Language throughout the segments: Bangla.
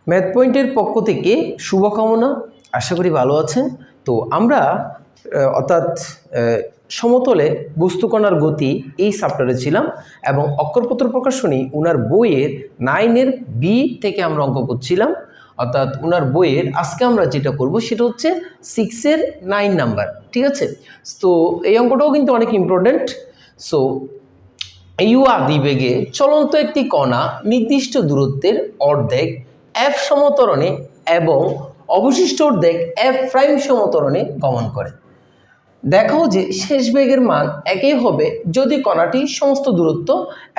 ম্যাথ পয়েন্টের পক্ষ থেকে শুভকামনা। আশা করি ভালো আছেন। তো আমরা অর্থাৎ সমতলে বস্তুকণার গতি এই চ্যাপ্টারে ছিলাম এবং অক্ষরপত্র প্রকাশনী উনার বইয়ের 9 বি থেকে আমরা অঙ্ক করছিলাম। অর্থাৎ উনার বইয়ের আজকে আমরা যেটা করব সেটা হচ্ছে 6 9 নাম্বার। ঠিক আছে, তো এই অঙ্কটাও কিন্তু অনেক ইম্পর্টেন্ট। সো ইউ আদিবেগে চলন্ত একটি কণা নির্দিষ্ট দূরত্বের অর্ধেক এফ সমতরণে এবং অবশিষ্ট অর্ধেক এফ প্রাইম সমতরণে গমন করে। দেখাও যে শেষ বেগের মান একই হবে যদি কণাটি সমস্ত দূরত্ব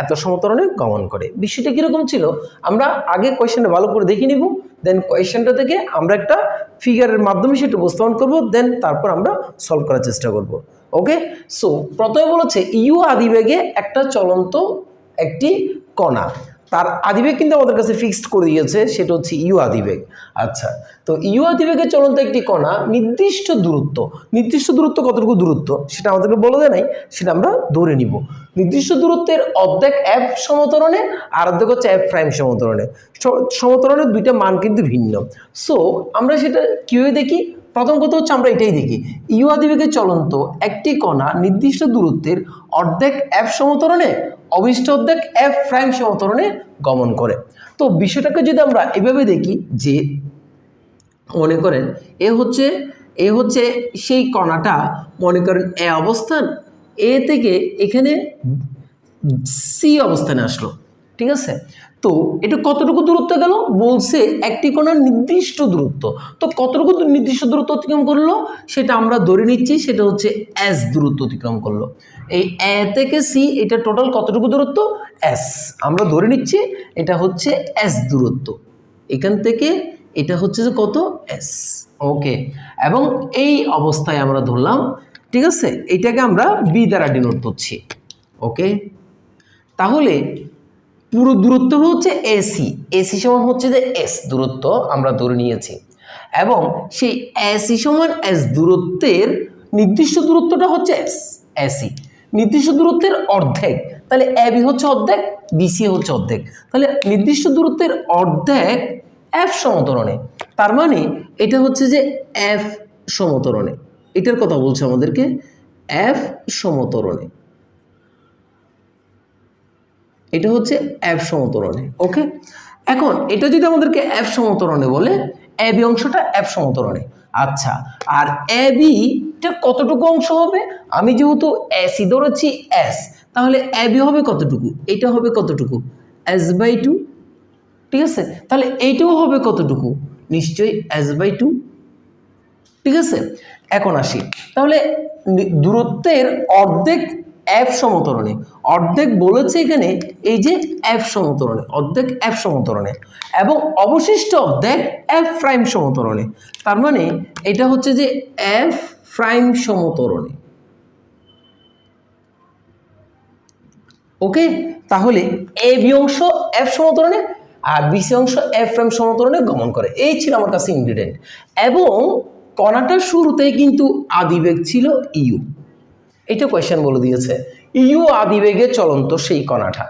এত সমতরণে গমন করে। বিষয়টা কীরকম ছিল আমরা আগে কোয়েশ্চেনটা ভালো করে দেখে নিব, দেন কোয়েশ্চেনটা থেকে আমরা একটা ফিগারের মাধ্যমে সেটা উপস্থাপন করব, দেন তারপর আমরা সলভ করার চেষ্টা করব। ওকে, সো প্রথমে বলেছে ইউ আদিবেগে একটা চলন্ত একটি কণা, তার আদিবেগ কিন্তু আমাদের কাছে ফিক্সড করে দিয়েছে, সেটা হচ্ছে ইউ আদিবেগ। আচ্ছা, তো ইউ আদিবেগে চলন্ত একটি কণা নির্দিষ্ট দূরত্ব কতটুকু দূরত্ব সেটা আমাদেরকে বলে দেয় নাই, সেটা আমরা ধরে নিব। নির্দিষ্ট দূরত্বের অর্ধেক এফ সমতরণে আর অর্ধেক হচ্ছে এফ প্রাইম সমতরণে। সমতরণের দুইটা মান কিন্তু ভিন্ন। সো আমরা সেটা কীভাবে দেখি? প্রথম কথা হচ্ছে আমরা এটাই দেখি, ইউ আদিবেগে চলন্ত একটি কণা নির্দিষ্ট দূরত্বের অর্ধেক এফ সমতরণে অবশিষ্ট অর্ধেক এফ প্রাইম সমতরণে গমন করে। তো বিষয়টাকে যদি আমরা এভাবে দেখি যে মনে করেন এ হচ্ছে সেই কণাটা, মনে করেন এ অবস্থান, এ থেকে এখানে সি অবস্থানে আসলো। ঠিক আছে, তো এটা কতটুকু দূরত্ব গেল বলছে একটি কণার নির্দিষ্ট দূরত্ব। তো কতটুকু নির্দিষ্ট দূরত্ব অতিক্রম করলো সেটা আমরা ধরে নিচ্ছি, সেটা হচ্ছে এস দূরত্ব অতিক্রম করলো। এই এ থেকে সি এটা টোটাল কতটুকু দূরত্ব? এস। আমরা ধরে নিচ্ছি এটা হচ্ছে এস দূরত্ব, এখান থেকে এটা হচ্ছে যে কত? এস। ওকে, এবং এই অবস্থায় আমরা ধরলাম, ঠিক আছে, এইটাকে আমরা বি দ্বারা ডিনোট করছি। ওকে, তাহলে পুরো দূরত্ব হচ্ছে এসি, এসি সমান হচ্ছে যে এস দূরত্ব আমরা ধরে নিয়েছি, এবং সেই এসি সমান এস দূরত্বের নির্দিষ্ট দূরত্বটা হচ্ছে এস, এসি নির্দিষ্ট দূরত্বের অর্ধেক, তাহলে এবি হচ্ছে অর্ধেক, বিসি হচ্ছে অর্ধেক, তাহলে নির্দিষ্ট দূরত্বের অর্ধেক এফ সমতরণে, তার মানে এটা হচ্ছে যে এফ সমতরণে, এটার কথা বলছে আমাদেরকে এফ সমতরণে, এটা হচ্ছে এফ সমতরণে। ওকে, এখন এটা যদি আমাদেরকে এফ সমতরণে বলে, এবি অংশটা এফ সমতরণে। আচ্ছা, আর এবিটা কতটুকু অংশ হবে? আমি যেহেতু এসি ধরেছি এস, তাহলে এবি হবে কতটুকু? এটা হবে কতটুকু? s/2। ঠিক আছে, তাহলে এইটাও হবে কতটুকু? নিশ্চয়ই s/2। ঠিক আছে, এখন আসি, তাহলে দূরত্বের অর্ধেক এফ সমতরণে, অর্ধেক বলেছে এখানে এই যে এফ সমতরণে, অর্ধেক এফ সমতরণে, এবং অবশিষ্ট অর্ধেক এফ প্রাইম সমতরণে, তার মানে এটা হচ্ছে যে এফ প্রাইম সমতরণে। ওকে, তাহলে এ বি অংশ এফ সমতরণে আর বিসি অংশ এফ প্রাইম সমতরণে গমন করে। এই ছিল আমার কাছে ইনগ্রিডিয়েন্ট, এবং কণাটার শুরুতেই কিন্তু আদিবেগ ছিল ইউ, এটা কোয়েশ্চেন বলে দিয়েছে, ইউ আদিবেগে চলন্ত সেই কণাটা।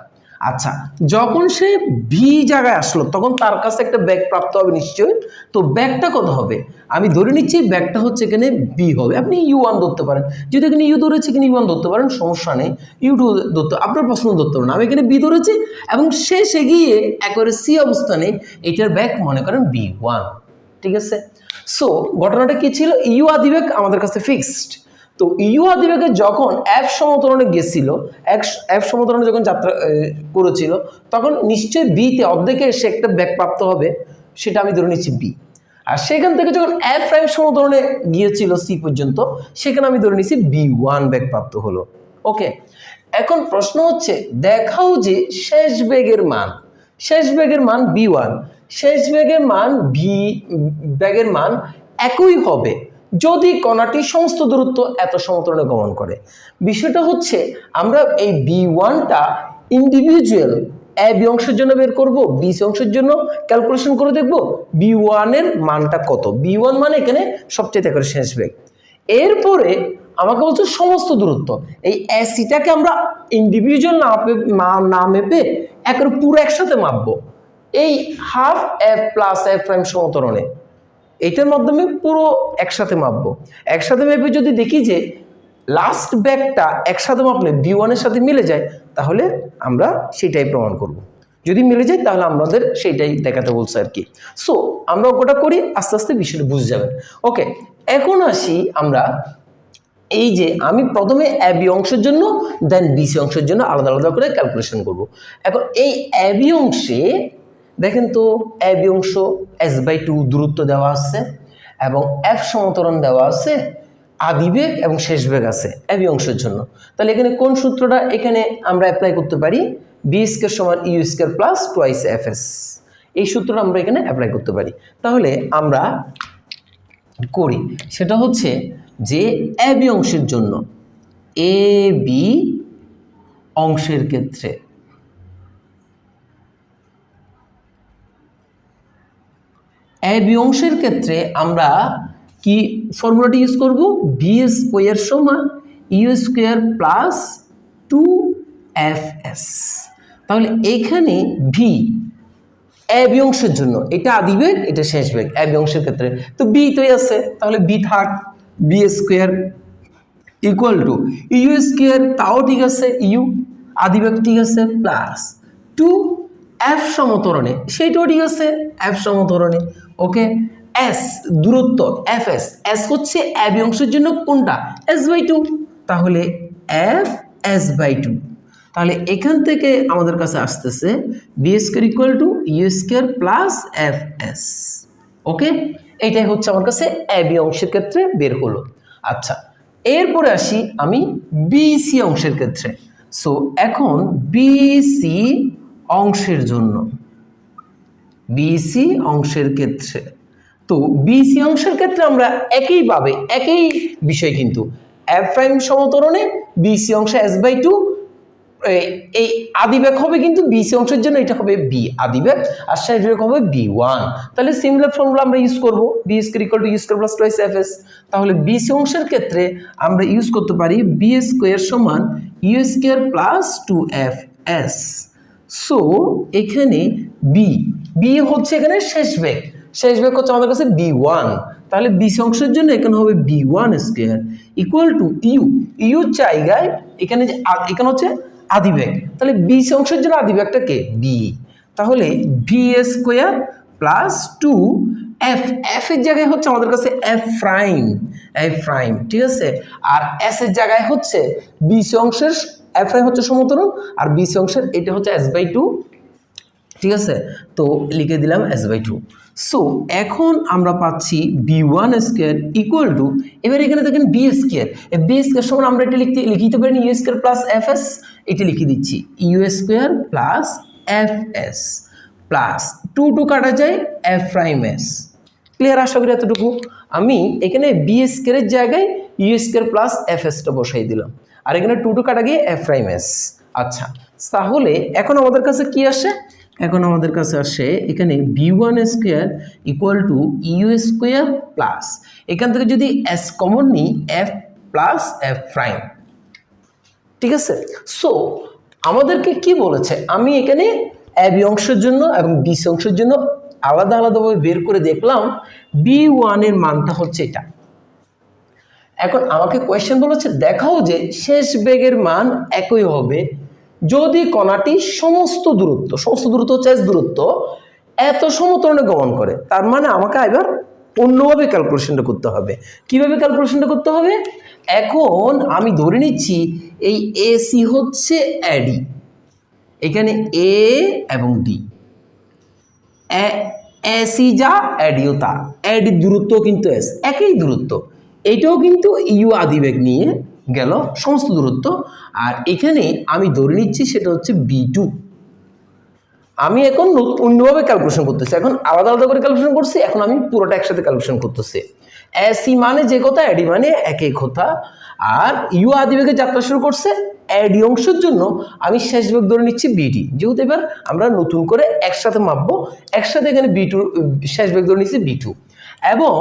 আচ্ছা, যখন সে ভি জায়গায় আসলো তখন তার কাছে একটা বেগ প্রাপ্ত হবে নিশ্চয়ই। তো বেগটা কত হবে? আমি ধরে নিচ্ছি বেগটা হচ্ছে এখানে বি হবে, আপনি u1 ধরতে পারেন, যদি এখানে ইউ ধরেছি এখানে u1 ধরতে পারেন, সমস্যা নেই, u2 ধরতে, আপনার প্রশ্ন ধরতে পারেন, আমি এখানে বি ধরেছি, এবং শেষে গিয়ে একেবারে সি অবস্থানে এটার বেগ মনে করেন b1। ঠিক আছে, সো ঘটনাটা কি ছিল? ইউ আদিবেগ আমাদের কাছে ফিক্সড, তো ইউ আদিবেগে যখন এফ সমতরণে গেছিল, এফ সমতরণে যখন যাত্রা করেছিল, তখন নিশ্চয়ই বিতে অর্ধেকে এসে একটা বেগ প্রাপ্ত হবে, সেটা আমি ধরে নিচ্ছি বি। আর সেখান থেকে যখন এফ প্রাইম সমতরণে গিয়েছিল সি পর্যন্ত, সেখানে আমি ধরে নিচ্ছি বি1 বেগ প্রাপ্ত হলো। ওকে, এখন প্রশ্ন হচ্ছে দেখাও যে শেষ বেগের মান বি1, শেষ বেগের মান বি বেগের মান একই হবে যদি কণাটি সমস্ত দূরত্ব এত সমতরণে গমন করে। বিষয়টা হচ্ছে আমরা এই বি1টা ইন্ডিভিজুয়াল এ বি অংশের জন্য বের করব, বিসি অংশের জন্য ক্যালকুলেশন করে দেখব বি1 এর মানটা কত। বি1 মানে এখানে সবচেয়ে করে শেষ বেগ। এরপরে আমাকে বলছে সমস্ত দূরত্ব, এই এসিটাকে আমরা ইন্ডিভিজুয়াল না মেপে একের পুরো একসাথে মাপবো। এই half F plus F prime সমতরণে এটার মাধ্যমে পুরো একসাথে মাপবো। একসাথে মেপে যদি দেখি যে লাস্ট ব্যাগটা একসাথে মাপলে B1 এর সাথে মিলে যায়, তাহলে আমরা সেটাই প্রমাণ করব। যদি মিলে যায় তাহলে আমাদের সেইটাই দেখাতে বলছে আর কি। সো আমরা ওটা করি, আস্তে আস্তে বিষয়টা বুঝে যাবেন। ওকে, এখন আসি আমরা এই যে আমি প্রথমে এবি অংশের জন্য দেন বিসি অংশের জন্য আলাদা আলাদা করে ক্যালকুলেশন করব। এখন এই এবি অংশে দেখেন তো, এবি অংশ s/2 দূরত্ব দেওয়া আছে এবং এফ সমতরণ দেওয়া আছে, আদি বেগ এবং শেষ বেগ আছে এবি অংশের জন্য। তাহলে এখানে কোন সূত্রটা এখানে আমরা অ্যাপ্লাই করতে পারি? b² = u² plus twice fs। এই সূত্রটা আমরা এখানে অ্যাপ্লাই করতে পারি। তাহলে আমরা করি, সেটা হচ্ছে যে এবি অংশের জন্য, এবি অংশের ক্ষেত্রে এবি অংশের ক্ষেত্রে আমরা কি ফর্মুলাটি ইউজ করব? b² = u² plus 2fs। তাহলে এখানে ভি এবি অংশের জন্য, এটা আদিবেগ এটা শেষ বেগ এবি অংশের ক্ষেত্রে, তো বি তোই আছে, তাহলে বি থাক, b² = u², তাও ঠিক আছে, ইউ আদিবেগ ঠিক আছে, প্লাস 2f সমতরণে, সেইটাও ঠিক আছে, এফ সমতরণে। ওকে, এস দূরত্ব fs, এস হচ্ছে এবি অংশের জন্য কোনটা? s/2, তাহলে f s/2। তাহলে এখান থেকে আমাদের কাছে আসতেছে b² = u² প্লাস fs। ওকে, এইটাই হচ্ছে আমার কাছে এবি অংশের ক্ষেত্রে বের হলো। আচ্ছা, এরপরে আসি আমি বিসি অংশের ক্ষেত্রে। সো এখন বিসি অংশের জন্য, বিসি অংশের ক্ষেত্রে, তো বিসি অংশের ক্ষেত্রে আমরা একইভাবে একই বিষয়, কিন্তু এফ প্রাইম সমতরণে বিসি অংশে s/2, এই আদিবেগ হবে কিন্তু বিসি অংশের জন্য এটা হবে বি আদিবেগ, আর শেষ বেগ হবে b1। তাহলে সিমিলার ফর্মুলা আমরা ইউজ করব, b² = u² plus twice fs। তাহলে বিসি অংশের ক্ষেত্রে আমরা ইউজ করতে পারি b² = u² plus 2fs। So এখানে বি হচ্ছে এখানে শেষ বেগ, শেষ বেগ হচ্ছে আমাদের কাছে b1। তাহলে বিসি অংশের জন্য এখানে হবে b1² = ইউ জায়গায় এখানে যে এখানে হচ্ছে আদিবেগ, তাহলে বিসি অংশের জন্য আদিবেগটা কে? বি। তাহলে b² প্লাস 2f, এফ এর জায়গায় হচ্ছে আমাদের কাছে এফ প্রাইম, ঠিক আছে, আর এস এর জায়গায় হচ্ছে বিসি অংশের এফ প্রাইম হচ্ছে সমতরণ, আর বিসি অংশের এটা হচ্ছে s/2, ঠিক আছে, তো লিখে দিলাম s/2। সো এখন আমরা পাচ্ছি b1² = এবার এখানে দেখেন b², b² আমরা এটা লিখতে পারি u² প্লাস fs, এটা লিখে দিচ্ছি u² প্লাস fs প্লাস 2 কাটা যায় f'(s)। ক্লিয়ার? আশা করি এতটুকু। আমি এখানে b² এর জায়গায় u² প্লাস fsটা বসাই দিলাম, আর এখানে 2 কাটা গিয়ে f'(s)। আচ্ছা, তাহলে এখন আমাদের কাছে কি আসে? এখন আমাদের কাছে আসে এখানে b1² = u² প্লাস, এখান থেকে যদি s কমন নিই f প্লাস f', ঠিক আছে। সো আমাদেরকে কি বলেছে? আমি এখানে এবি অংশের জন্য এবং বিসি অংশের জন্য আলাদা আলাদাভাবে বের করে দেখলাম, b1 এর মানটা হচ্ছে এটা। এখন আমাকে কোয়েশ্চেন বলেছে দেখাও যে শেষ বেগের মান একই হবে যদি কণাটি সমস্ত দূরত্ব হচ্ছে s দূরত্ব এত সমতরণে গমন করে। তার মানে আমাকে এবার অন্যভাবে ক্যালকুলেশনটা করতে হবে। কিভাবে ক্যালকুলেশনটা করতে হবে? এখন আমি ধরে নিচ্ছি এই এসি হচ্ছে এডি, এখানে এ এবং ডি, এসি যা এডিও তা, এডি দূরত্ব কিন্তু এস, একই দূরত্ব, এইটাও কিন্তু ইউ আদিবেগ নিয়ে গেল সমস্ত দূরত্ব, আর এখানে আমি ধরে নিচ্ছি সেটা হচ্ছে b2। আমি এখন অন্যভাবে ক্যালকুলেশন করতেছি, এখন আলাদা আলাদা করে ক্যালকুলেশন করছি, এখন আমি পুরোটা একসাথে ক্যালকুলেশন করতেছি। এসি মানে যে কথা, এডি মানে একই কথা, আর ইউ আদিবেগে যাত্রা শুরু করছে এডি অংশের জন্য আমি শেষ বেগ ধরে নিচ্ছি বিডি, যেহেতু এবার আমরা নতুন করে একসাথে মাপবো, একসাথে এখানে b2 শেষ বেগ ধরে নিচ্ছি b2, এবং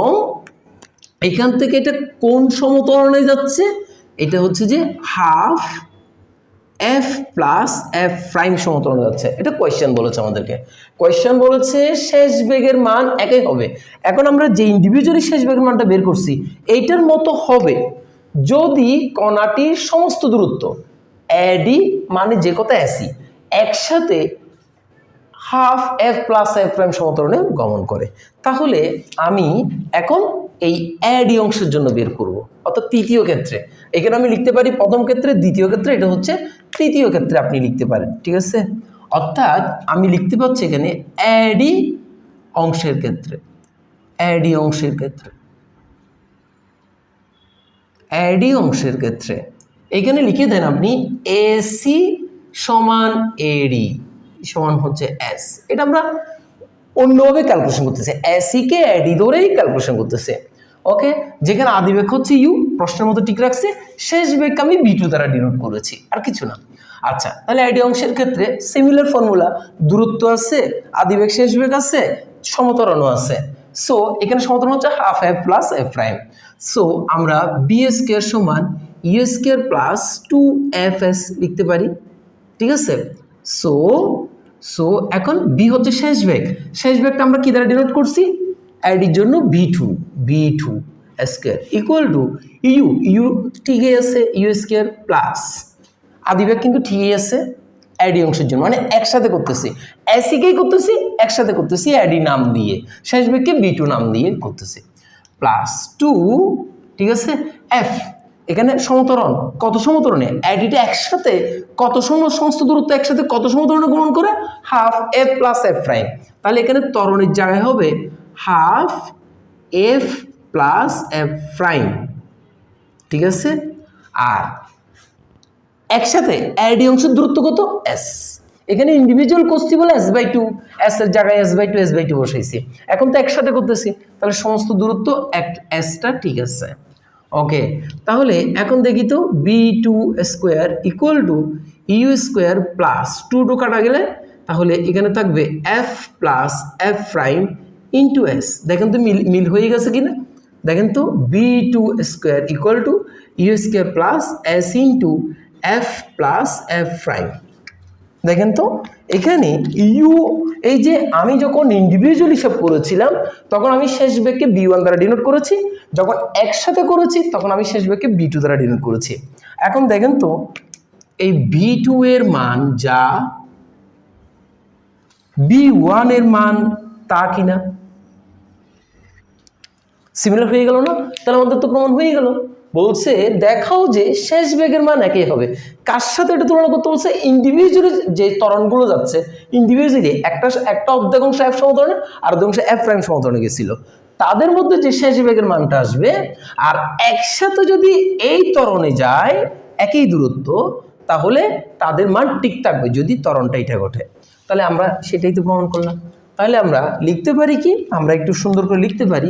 এখান থেকে এটা কোন সমতরণে যাচ্ছে? এটা হচ্ছে যে half F plus F prime সমতলে যাচ্ছে। এটা কোয়েশ্চেন বলেছে আমাদেরকে, কোয়েশ্চেন বলেছে শেষ বেগের মান একই হবে। এখন আমরা যে ইন্ডিভিজুয়ালি শেষ বেগের মানটা বের করছি এইটার মতো হবে যদি কণাটির সমস্ত দূরত্ব এডি মানে যে কত এসি একসাথে half F plus F prime সমতলে গমন করে। তাহলে আমি এখন এই এডি অংশের জন্য বের করব, অর্থাৎ তৃতীয় ক্ষেত্রে। এখানে আমি লিখতে পারি প্রথম ক্ষেত্রে, দ্বিতীয় ক্ষেত্রে, এটা হচ্ছে তৃতীয় ক্ষেত্রে আপনি লিখতে পারেন, ঠিক আছে। অর্থাৎ আমি লিখতে পাচ্ছি এখানে এডি অংশের ক্ষেত্রে, এডি অংশের ক্ষেত্রে, এডি অংশের ক্ষেত্রে এখানে লিখে দেন আপনি এসি সমান এডি সমান হচ্ছে এস। এটা আমরা অন্যভাবে ক্যালকুলেশন করতেছে, এসি কে এডি ধরেই ক্যালকুলেশন করতেছে। ওকে, যেখানে আদি বেগ হচ্ছে ইউ, প্রশ্নের মতো ঠিক রাখছে, শেষ বেগকে আমি বি2 দ্বারা ডিনোট করেছি, আর কিছু না। আচ্ছা, তাহলে এডি অংশের ক্ষেত্রে সিমিলার ফর্মুলা, দূরত্ব আছে, আদি বেগ শেষ বেগ আছে, সমতরণও আছে। সো এখানে সমতরণ হচ্ছে half F plus F prime. So আমরা বি স্কয়ার সমান ইউ স্কয়ার প্লাস 2fs লিখতে পারি, ঠিক আছে। সো এখন বি হচ্ছে শেষ বেগ, শেষ বেগটা আমরা কি দ্বারা ডিনোট করছি, এডির জন্য B2 square equal to you ঠিকই আছে, ইউ স্কয়ার প্লাস আদি বেগ কিন্তু ঠিকই আছে এডি অংশের জন্য, মানে একসাথে করতেছি, এসিকেই করতেছি একসাথে করতেছি এডি নাম দিয়ে, শেষ বেগকে বি2 নাম দিয়ে করতেছি, প্লাস 2, ঠিক আছে, এফ এখানে সমতরণ, কত সমতরণে এডিটা একসাথে কত সমস্ত দূরত্ব একসাথে কত সমতরণে গমন করে, half F plus F prime. তাহলে এখানে ত্বরণের জায়গায় হবে half F plus F prime, ঠিক আছে। আর একসাথে এডি অংশের দূরত্ব কত, এস। এখানে ইন্ডিভিজুয়াল করছি বলে s/2, এস এর জায়গায় s/2 বসাইছি। এখন তো একসাথে করতেছি, তাহলে সমস্ত দূরত্ব এসটা ঠিক আছে। ওকে, তাহলে এখন দেখি তো বি2 square equal to U square plus 2 কাটা গেলে তাহলে এখানে থাকবে F plus F prime into S. দেখেন তো মিল হয়ে গেছে কিনা, দেখেন তো বি2 square equal to U square plus S into F plus F prime. দেখেন তো এখানে ইউ, এই যে আমি যখন ইন্ডিভিজুয়াল হিসাব করেছিলাম তখন আমি শেষ বেগকে বি1 দ্বারা ডিনোট করেছি, যখন একসাথে করেছি তখন আমি শেষ বেগকে বি2 দ্বারা ডিনোট করেছি। এখন দেখেন তো এই বি2 এর মান যা বি1 এর মান তা কিনা, সিমিলার হয়ে গেল না? তাহলে আমাদের তো প্রমাণ হয়ে গেল। বলছে দেখাও যে শেষ বেগের মান একই হবে। কার সাথে এটা তুলনা করতে বলছে, ইন্ডিভিজুয়ালি যে ত্বরণগুলো যাচ্ছে ইন্ডিভিজুয়ালি একটা অর্ধেক অংশ এফ সমতরণে আর অর্ধেক অংশ এফ প্রাইম সমতরণে গেছিল, তাদের মধ্যে যে শেষ বেগের মানটা আসবে আর একসাথে যদি এই ত্বরণে যায় একই দূরত্ব তাহলে তাদের মান ঠিক থাকবে যদি ত্বরণটা এটা ঘটে। তাহলে আমরা সেটাই তো প্রমাণ করলাম। তাহলে আমরা লিখতে পারি কি, আমরা একটু সুন্দর করে লিখতে পারি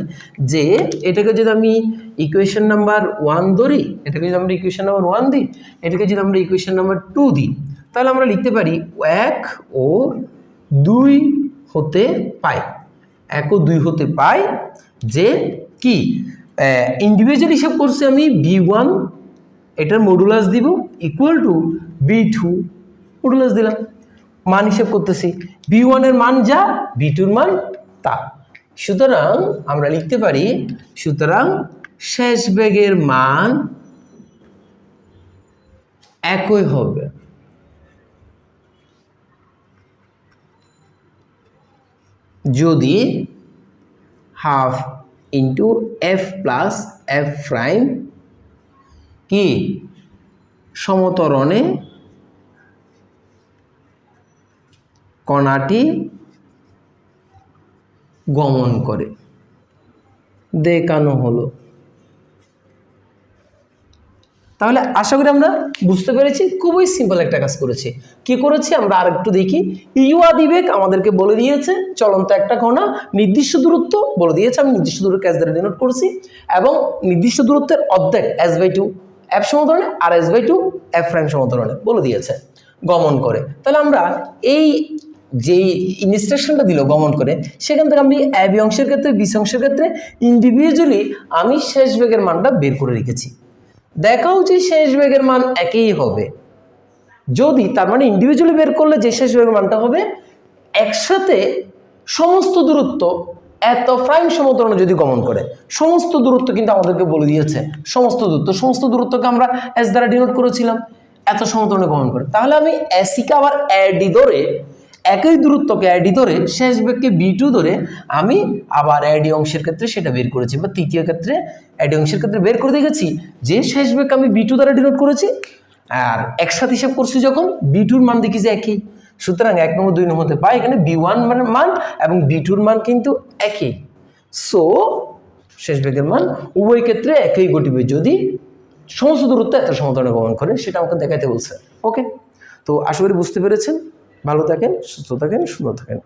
যে এটাকে যদি আমি ইকুয়েশন নাম্বার 1 ধরি, এটাকে যদি আমরা ইকুয়েশন নাম্বার 1 দিই, এটাকে যদি আমরা ইকুয়েশন নাম্বার 2 দিই, তাহলে আমরা লিখতে পারি 1 ও 2 হতে পাই, 1 ও 2 হতে পাই যে কি ইন্ডিভিজুয়াল হিসাব করছি আমি বি1, এটার মডুলাস দিব ইকুয়াল টু বি2 মডুলাস দিলাম, মান হিসেব করতেছি বি1 এর মান যা বি2 এর মান তা। সুতরাং আমরা লিখতে পারি সুতরাং শেষ বেগের মান একই হবে যদি half into F plus F prime কি সমতরণে কণাটি গমন করে, দেখানো হলো। তাহলে আশা করি আমরা বুঝতে পেরেছি, খুবই সিম্পল একটা কাজ করেছি। কি করেছি আমরা আরেকটু দেখি। ইউ আদিবেগ আমাদেরকে বলে দিয়েছে চলন্ত একটা কণা, নির্দিষ্ট দূরত্ব বলে দিয়েছে, আমি নির্দিষ্ট দূরত্ব এস দ্বারা ডিনোট করছি এবং নির্দিষ্ট দূরত্বের অর্ধেক s/2 এফ সমতরণে আর s/2 এফ প্রাইম সমতরণে বলে দিয়েছে গমন করে। তাহলে আমরা এই যেই ইনস্ট্রাকশনটা দিল গমন করে, সেখান থেকে আমি এ বি অংশের ক্ষেত্রে বি সি অংশের ক্ষেত্রে ইন্ডিভিজুয়ালি আমি শেষ বেগের মানটা বের করে রেখেছি। দেখাও যে শেষ বেগের মান একই হবে, যদি তার মানে ইন্ডিভিজুয়ালি বের করলে যে শেষ বেগের মানটা হবে একসাথে সমস্ত দূরত্ব এত প্রাইম সমতরণ যদি গমন করে, সমস্ত দূরত্ব কিন্তু আমাদেরকে বলে দিয়েছে, সমস্ত দূরত্বকে আমরা এস দ্বারা ডিনোট করেছিলাম, এত সমতরণে গমন করে। তাহলে আমি এসিকে আবার এডি ধরে, একই দূরত্বকে এডি ধরে, শেষ বেগকে B2 ধরে আমি আবার এডি অংশের ক্ষেত্রে সেটা বের করেছি, বা তৃতীয় ক্ষেত্রে এডি অংশের ক্ষেত্রে বের করে দেখেছি যে শেষ বেগকে আমি B2 দ্বারা ডিনোট করেছি, আর একসাথে হিসাব করছি যখন B2-র মান দেখি যে একই। সুতরাং 1 নম্বর 2 নম্বরতে পাই এখানে B1 মান এবং B2-র মান কিন্তু একই। সো শেষ বেগের মান উভয় ক্ষেত্রে একই ঘটিবে যদি সমস্ত দূরত্ব এত সমতলে গমন করে, সেটা আমাকে দেখাইতে বলছে। ওকে, তো আশা করি বুঝতে পেরেছেন। ভালো থাকেন, সুস্থ থাকেন, সুন্দর থাকেন।